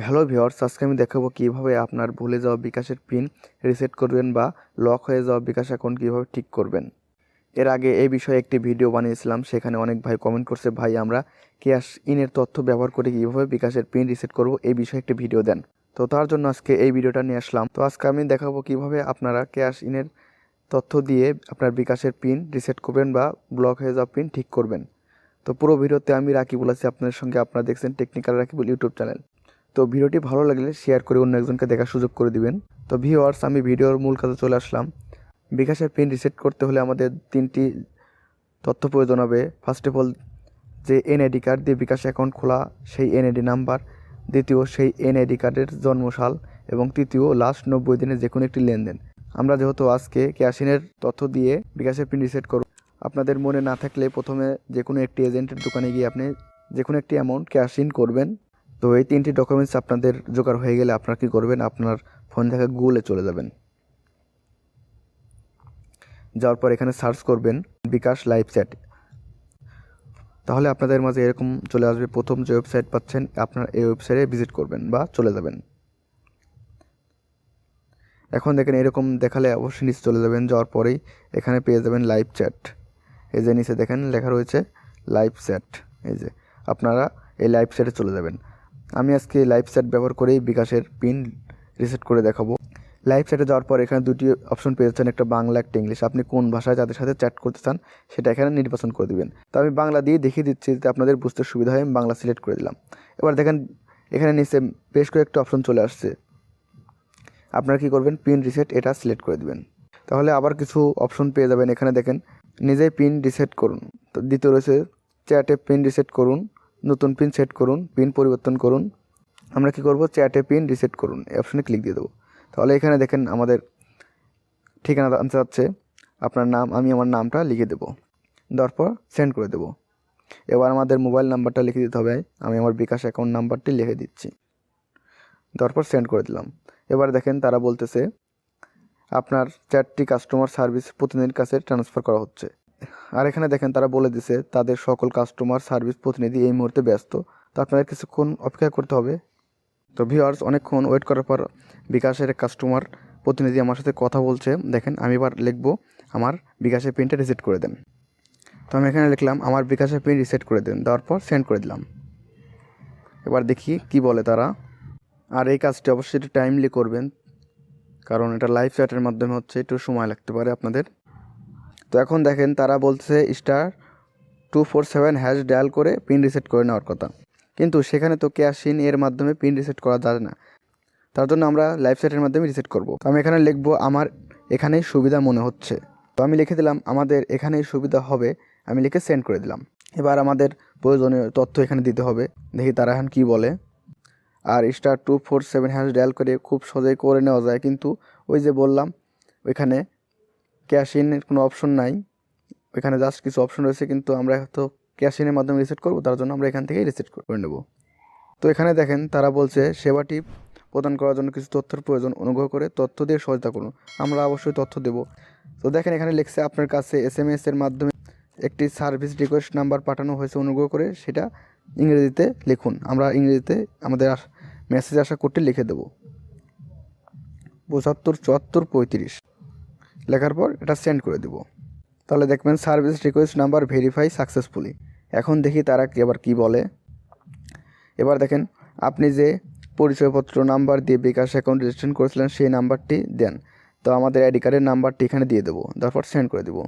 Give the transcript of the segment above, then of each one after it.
Hello viewers, আজকে আমি দেখাবো কিভাবে আপনার ভুলে যাওয়া বিকাশের পিন রিসেট করবেন বা লক হয়ে যাওয়া বিকাশ অ্যাকাউন্ট কিভাবে ঠিক করবেন। এর আগে এই বিষয়ে একটি ভিডিও বানিয়েছিলাম, সেখানে অনেক ভাই কমেন্ট করছে, ভাই আমরা ক্যাশ ইনের তথ্য ব্যবহার করে কিভাবে বিকাশের পিন রিসেট করব, এই বিষয়ে একটি ভিডিও দেন। তো তার জন্য আজকে এই ভিডিওটা নিয়ে আসলাম। তো আজকে আমি দেখাবো কিভাবে আপনারা ক্যাশ ইনের তথ্য দিয়ে আপনার বিকাশের পিন রিসেট করবেন বা ব্লক হয়ে যাওয়া পিন ঠিক করবেন। তো পুরো ভিডিওতে আমি রাকিবুল আছি আপনাদের সঙ্গে। আপনারা দেখছেন টেকনিক্যাল রাকিবুল ইউটিউব চ্যানেল। তো ভিডিওটি ভালো লাগলে শেয়ার করে অন্য একজনকে দেখার সুযোগ করে দিবেন। তো ভিউয়ার্স, আমি ভিডিওর মূল কাজে চলে আসলাম। বিকাশের পিন রিসেট করতে হলে আমাদের তিনটি তথ্য প্রয়োজন হবে। ফার্স্ট অফ অল, যে এনআইডি কার্ড দিয়ে বিকাশ অ্যাকাউন্ট খোলা সেই এনআইডি নাম্বার, দ্বিতীয় সেই এনআইডি কার্ডের জন্মসাল, এবং তৃতীয় লাস্ট 90 দিনের যে কোনো একটি লেনদেন। আমরা যেহেতু আজকে ক্যাশিনের তথ্য দিয়ে বিকাশের পিন রিসেট করব, আপনাদের মনে না থাকলে প্রথমে যে কোনো একটি এজেন্টের দোকানে গিয়ে আপনি যে কোনো একটি অ্যামাউন্ট ক্যাশ ইন করবেন। তো এই তিনটি ডকুমেন্টস আপনাদের জোগাড় হয়ে গেলে আপনারা কী করবেন, আপনার ফোন থেকে গুগলে চলে যাবেন। যাওয়ার পর এখানে সার্চ করবেন বিকাশ লাইভ চ্যাট। তাহলে আপনাদের মাঝে এরকম চলে আসবে, প্রথম যে ওয়েবসাইট পাচ্ছেন আপনার এই ওয়েবসাইটে ভিজিট করবেন বা চলে যাবেন। এখন দেখেন এরকম দেখালে অবশ্যই নিচে চলে যাবেন। যাওয়ার পরেই এখানে পেয়ে যাবেন লাইভ চ্যাট। এই যে নিচে দেখেন লেখা রয়েছে লাইভ চ্যাট। এই যে আপনারা এই লাইভ চ্যাটে চলে যাবেন। আমি আজকে লাইভ চ্যাট ব্যবহার করেই বিকাশের পিন রিসেট করে দেখাবো। লাইভ চ্যাটে যাওয়ার পর এখানে দুটি অপশন পেয়ে যাচ্ছেন, একটা বাংলা একটা ইংলিশ। আপনি কোন ভাষায় যাদের সাথে চ্যাট করতে চান সেটা এখানে নির্বাচন করে দিবেন। তো আমি বাংলা দিয়ে দেখিয়ে দিচ্ছি যাতে আপনাদের বুঝতে সুবিধা হয়। আমি বাংলা সিলেক্ট করে দিলাম। এবার দেখেন এখানে নিচে বেশ কয়েকটা অপশন চলে আসছে। আপনারা কী করবেন, পিন রিসেট এটা সিলেক্ট করে দিবেন। তাহলে আবার কিছু অপশন পেয়ে যাবেন। এখানে দেখেন নিজেই পিন রিসেট করুন। তো দ্বিতীয় রয়েছে চ্যাটে পিন রিসেট করুন, নতুন পিন সেট করুন, পিন পরিবর্তন করুন। আমরা কি করব, চ্যাটে পিন রিসেট করুন এই অপশনে ক্লিক দিয়ে দেবো। তাহলে এখানে দেখেন আমাদের ঠিকানা জানতে চাচ্ছে, আপনার নাম, আমি আমার নামটা লিখে দেবো। দেওয়ার পর সেন্ড করে দেবো। এবার আমাদের মোবাইল নাম্বারটা লিখে দিতে হবে। আমি আমার বিকাশ অ্যাকাউন্ট নাম্বারটি লিখে দিচ্ছি। দেওয়ার পর সেন্ড করে দিলাম। এবার দেখেন তারা বলতেছে আপনার চ্যাটটি কাস্টমার সার্ভিস প্রতিনিধির কাছে ট্রান্সফার করা হচ্ছে। আর এখানে দেখেন তারা বলে দিছে তাদের সকল কাস্টমার সার্ভিস প্রতিনিধি এই মুহূর্তে ব্যস্ত। তো আপনাদের কিছুক্ষণ অপেক্ষা করতে হবে। তো ভিউয়ার্স, অনেকক্ষণ ওয়েট করার পর বিকাশের কাস্টমার প্রতিনিধি আমার সাথে কথা বলছে। দেখেন আমি এবার লিখব আমার বিকাশের পিনটা রিসেট করে দেন। তো আমি এখানে লিখলাম আমার বিকাশের পিন রিসেট করে দেন। দেওয়ার পর সেন্ড করে দিলাম। এবার দেখি কি বলে তারা। আর এই কাজটি অবশ্যই একটু টাইমলি করবেন, কারণ এটা লাইভ চ্যাটের মাধ্যমে হচ্ছে, একটু সময় লাগতে পারে আপনাদের। তো এখন দেখেন তারা বলছে *247# ডায়াল করে পিন রিসেট করে নেওয়ার কথা, কিন্তু সেখানে তো ক্যাশ ইন এর মাধ্যমে পিন রিসেট করা যায় না। তার জন্য আমরা লাইভ চ্যাটের মাধ্যমে রিসেট করব। তো আমি এখানে লিখবো আমার এখানেই সুবিধা মনে হচ্ছে। তো আমি লিখে দিলাম আমাদের এখানেই সুবিধা হবে। আমি লিখে সেন্ড করে দিলাম। এবার আমাদের প্রয়োজনীয় তথ্য এখানে দিতে হবে। দেখি তারা এখন কী বলে। আর *247# ডায়াল করে খুব সহজেই করে নেওয়া যায়, কিন্তু ওই যে বললাম ওইখানে ক্যাশ ইনের কোনো অপশন নাই। ওইখানে জাস্ট কিছু অপশন রয়েছে, কিন্তু আমরা তো ক্যাশ ইনের মাধ্যমে রিসেট করব, তার জন্য আমরা এখান থেকেই রিসেট করে নেব। তো এখানে দেখেন তারা বলছে সেবাটি প্রদান করার জন্য কিছু তথ্যের প্রয়োজন, অনুগ্রহ করে তথ্য দিয়ে সহায়তা করুন। আমরা অবশ্যই তথ্য দেব। তো দেখেন এখানে লিখছে আপনার কাছে SMS এর মাধ্যমে একটি সার্ভিস রিকোয়েস্ট নাম্বার পাঠানো হয়েছে, অনুগ্রহ করে সেটা ইংরেজিতে লিখুন। আমরা ইংরেজিতে আমাদের মেসেজ আসা কোডটি লিখে দেব, 757435 লেখার পর এটা সেন্ড করে দেব। তাহলে দেখবেন service request number verify successfully. এখন দেখি তারা আবার কী বলে। এবার দেখেন আপনি যে পরিচয়পত্র নাম্বার দিয়ে বিকাশ অ্যাকাউন্ট রেজিস্ট্রেশন করেছিলেন সেই নাম্বারটি দেন। তো আমাদের আইডি কার্ডের নাম্বারটি এখানে দিয়ে দেবো, তারপর সেন্ড করে দেব।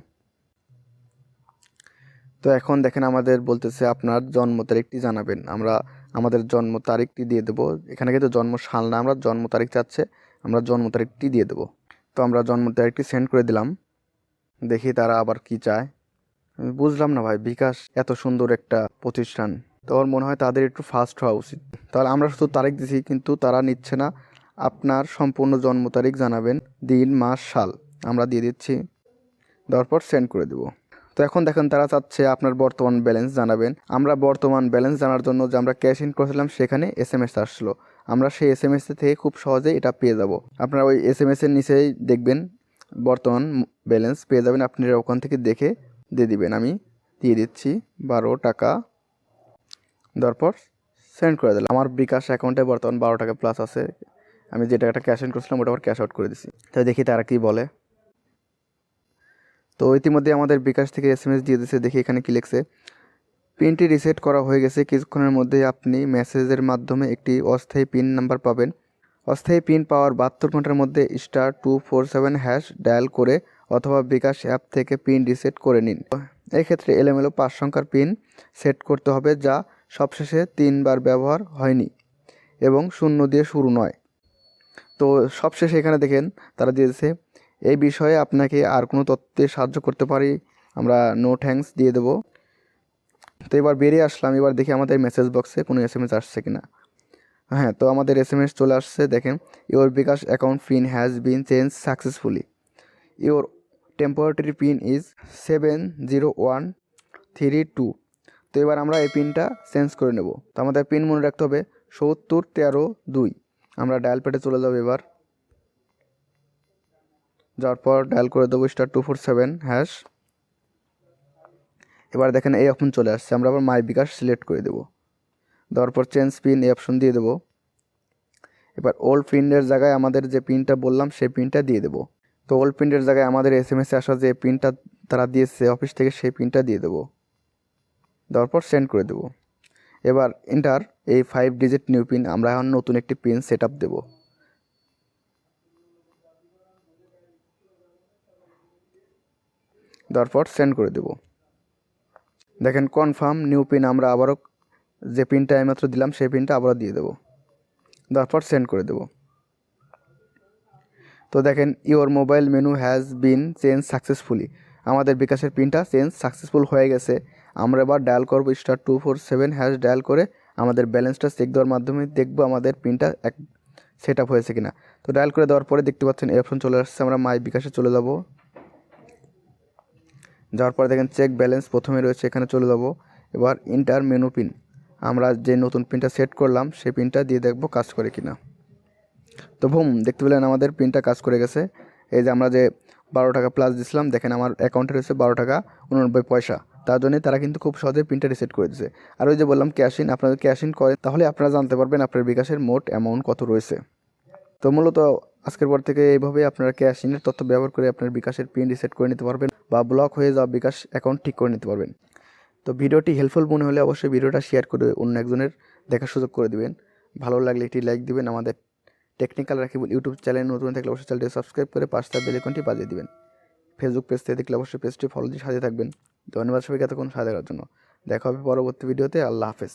তো এখন দেখেন আমাদের বলতেছে আপনার জন্ম তারিখটি জানাবেন। আমরা আমাদের জন্ম তারিখটি দিয়ে দেবো। এখানে কিন্তু জন্ম সাল না, আমরা জন্ম তারিখ চাচ্ছে, আমরা জন্ম তারিখটি দিয়ে দেবো। তো আমরা জন্ম তারিখটি সেন্ড করে দিলাম। দেখি তারা আবার কি চায়। আমি বুঝলাম না ভাই, বিকাশ এত সুন্দর একটা প্রতিষ্ঠান, তো আমার মনে হয় তাদের একটু ফাস্ট হওয়া উচিত। তাহলে আমরা শুধু তারিখ দিছি, কিন্তু তারা নিচ্ছে না। আপনার সম্পূর্ণ জন্ম তারিখ জানাবেন, দিন মাস সাল আমরা দিয়ে দিচ্ছি। দেওয়ার পর সেন্ড করে দেব। তো এখন দেখেন তারা চাচ্ছে আপনার বর্তমান ব্যালেন্স জানাবেন। আমরা বর্তমান ব্যালেন্স জানার জন্য যে আমরা ক্যাশ ইন করেছিলাম সেখানে SMS আসছিলো, আমরা সেই SMS থেকে খুব সহজেই এটা পেয়ে যাব। আপনারা ওই SMS এর নিচেই দেখবেন বর্তমান ব্যালেন্স পেয়ে যাবেন। আপনারা ওখান থেকে দেখে দিয়ে দিবেন। আমি দিয়ে দিচ্ছি 12 টাকা। দেওয়ার পর সেন্ড করে দিলাম। আমার বিকাশ অ্যাকাউন্টে বর্তমান 12 টাকা প্লাস আছে। আমি যে টাকাটা ক্যাশ ইন করছিলাম ওটা আবার ক্যাশ আউট করে দিছি। তো দেখি তারা কি বলে। তো ইতিমধ্যে আমাদের বিকাশ থেকে SMS দিয়ে দিয়েছে। দেখি এখানে কি লিখছে, পিনটি রিসেট করা হয়ে গেছে। কিছুক্ষণের মধ্যেই আপনি মেসেজের মাধ্যমে একটি অস্থায়ী পিন নাম্বার পাবেন। অস্থায়ী পিন পাওয়ার 72 ঘন্টার মধ্যে *247# ডায়াল করে অথবা বিকাশ অ্যাপ থেকে পিন রিসেট করে নিন। এক্ষেত্রে এলোমেলো 5 সংখ্যার পিন সেট করতে হবে, যা সবশেষে 3 বার ব্যবহার হয়নি এবং 0 দিয়ে শুরু নয়। তো সবশেষে এখানে দেখেন তারা দিয়েছে, এই বিষয়ে আপনাকে আর কোনো তথ্যে সাহায্য করতে পারি, আমরা নো থ্যাঙ্কস দিয়ে দেবো। তো এবার বেরিয়ে আসলাম। এবার দেখি আমাদের মেসেজ বক্সে কোনো SMS আসছে কিনা। হ্যাঁ, তো আমাদের SMS চলে আসছে। দেখেন, your bKash account pin has been change successfully, your temporary pin is 70132। তো এবার আমরা এই পিনটা চেঞ্জ করে নেব। তো আমাদের পিন মনে রাখতে হবে 70132। আমরা ডায়াল প্যাডে চলে যাবো। এবার যাওয়ার পর ডায়াল করে দেবো *247#। এবার দেখেন এই অপশন চলে আসছে। আমরা আবার মাই বিকাশ সিলেক্ট করে দেবো। দেওয়ার পর চেঞ্জ পিন এই অপশন দিয়ে দেবো। এবার ওল্ড পিনের জায়গায় আমাদের যে পিনটা বললাম সেই পিনটা দিয়ে দেবো। তো ওল্ড পিনের জায়গায় আমাদের SMS আসা যে পিনটা তারা দিয়েছে অফিস থেকে সেই পিনটা দিয়ে দেবো। দেওয়ার পর সেন্ড করে দেবো। এবার এন্টার এই 5 ডিজিট নিউ পিন। আমরা এখন নতুন একটি পিন সেট আপ দেবো। দেওয়ার পর সেন্ড করে দেবো। দেখেন কনফার্ম নিউ পিন। আমরা আবারও যে পিনটা এইমাত্র দিলাম সেই পিনটা আবারও দিয়ে দেবো। দেওয়ার পর সেন্ড করে দেবো। তো দেখেন your mobile menu has been change successfully, আমাদের বিকাশের পিনটা চেঞ্জ সাকসেসফুল হয়ে গেছে। আমরা এবার ডায়াল করবো *247# ডায়াল করে আমাদের ব্যালেন্সটা চেক দেওয়ার মাধ্যমে দেখবো আমাদের পিনটা সেট আপ হয়েছে কিনা। তো ডায়াল করে দেওয়ার পরে দেখতে পাচ্ছেন এই অপশন চলে আসছে। আমরা মাই বিকাশে চলে যাব। যাওয়ার পরে দেখেন চেক ব্যালেন্স প্রথমে রয়েছে, এখানে চলে যাব। এবার ইন্টার মেনু পিন, আমরা যে নতুন পিনটা সেট করলাম সেই পিনটা দিয়ে দেখবো কাজ করে কিনা। তো বুম, দেখতে পেলেন আমাদের পিনটা কাজ করে গেছে। এই যে আমরা যে 12 টাকা প্লাস দিয়েছিলাম, দেখেন আমার অ্যাকাউন্টে রয়েছে 12 টাকা 89 পয়সা। তার জন্য তারা কিন্তু খুব সহজে পিনটা রিসেট করে দিয়েছে। আর ওই যে বললাম ক্যাশ ইন, আপনারা ক্যাশ ইন করেন তাহলে আপনারা জানতে পারবেন আপনার বিকাশের মোট অ্যামাউন্ট কত রয়েছে। তো মূলত আজকের পর থেকে এইভাবে আপনারা ক্যাশ ইনের তথ্য ব্যবহার করে আপনার বিকাশের পিন রিসেট করে নিতে পারবেন বা ব্লক হয়ে যাওয়া বিকাশ অ্যাকাউন্ট ঠিক করে নিতে পারবেন। তো ভিডিওটি হেল্পফুল মনে হলে অবশ্যই ভিডিওটা শেয়ার করে অন্য একজনের দেখার সুযোগ করে দিবেন। ভালো লাগলে একটি লাইক দিবেন। আমাদের টেকনিক্যাল রাকিবুল ইউটিউব চ্যানেল নতুন থাকলে অবশ্যই চ্যানেলটি সাবস্ক্রাইব করে পাশে থাকা বেল আইকনটি বাজিয়ে দিবেন। ফেসবুক পেজ থেকে দেখলে অবশ্যই পেজটি ফলো দিয়ে সাথে থাকবেন। ধন্যবাদ সবাইকে এতক্ষণ সাথে থাকার জন্য। দেখা হবে পরবর্তী ভিডিওতে। আল্লাহ হাফেজ।